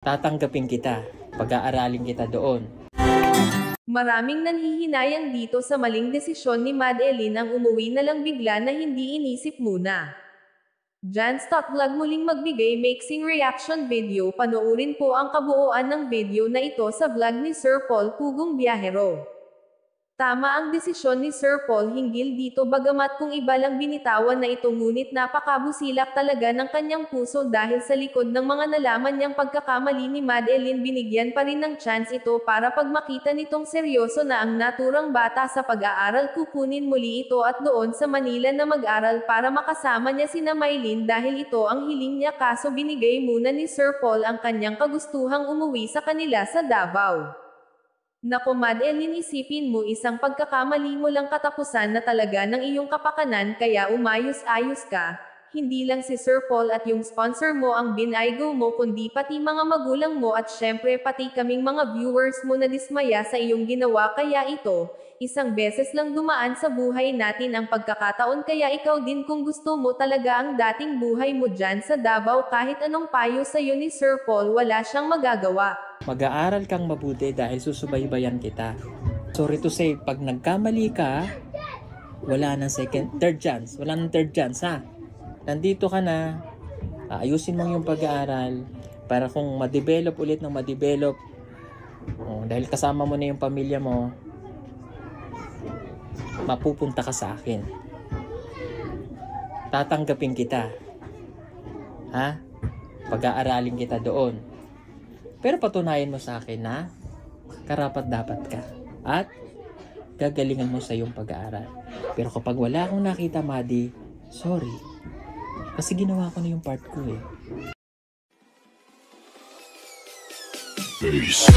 Tatanggapin kita, pag-aaralin kita doon. Maraming nanhihinayang dito sa maling desisyon ni Madeline ang umuwi na lang bigla na hindi inisip muna. Jan Stock Vlog muling magbigay mixing reaction video. Panoorin po ang kabuuan ng video na ito sa vlog ni Sir Paul Pugong Biyahero. Tama ang desisyon ni Sir Paul hinggil dito bagamat kung iba lang binitawan na ito ngunit napakabusilak talaga ng kanyang puso dahil sa likod ng mga nalaman niyang pagkakamali ni Madeline binigyan pa rin ng chance ito para pag makita nitong seryoso na ang naturang bata sa pag-aaral kukunin muli ito at doon sa Manila na mag-aral para makasama niya sina Mylene dahil ito ang hiling niya kaso binigay muna ni Sir Paul ang kanyang kagustuhang umuwi sa kanila sa Davao. Nako Madeline, isipin mo isang pagkakamali mo lang katapusan na talaga ng iyong kapakanan kaya umayos-ayos ka. Hindi lang si Sir Paul at yung sponsor mo ang binaygo mo kundi pati mga magulang mo at syempre pati kaming mga viewers mo na dismaya sa iyong ginawa kaya ito, isang beses lang dumaan sa buhay natin ang pagkakataon kaya ikaw din kung gusto mo talaga ang dating buhay mo dyan sa Davao kahit anong payo sa iyo ni Sir Paul wala siyang magagawa. Mag-aaral kang mabuti dahil susubaybayan kita. Sorry to say, pag nagkamali ka, wala nang third chance. Wala nang third chance ha. Nandito ka na, ayusin mo yung pag-aaral para kung ma-develop ulit ng ma-develop, dahil kasama mo na yung pamilya mo, mapupunta ka sa akin. Tatanggapin kita. Ha? Pag-aaralin kita doon. Pero patunayan mo sa akin na karapat-dapat ka at gagalingan mo sa iyong pag-aaral. Pero kapag wala akong nakita, Madi, sorry. Kasi ginawa ko na yung part ko eh. Peace.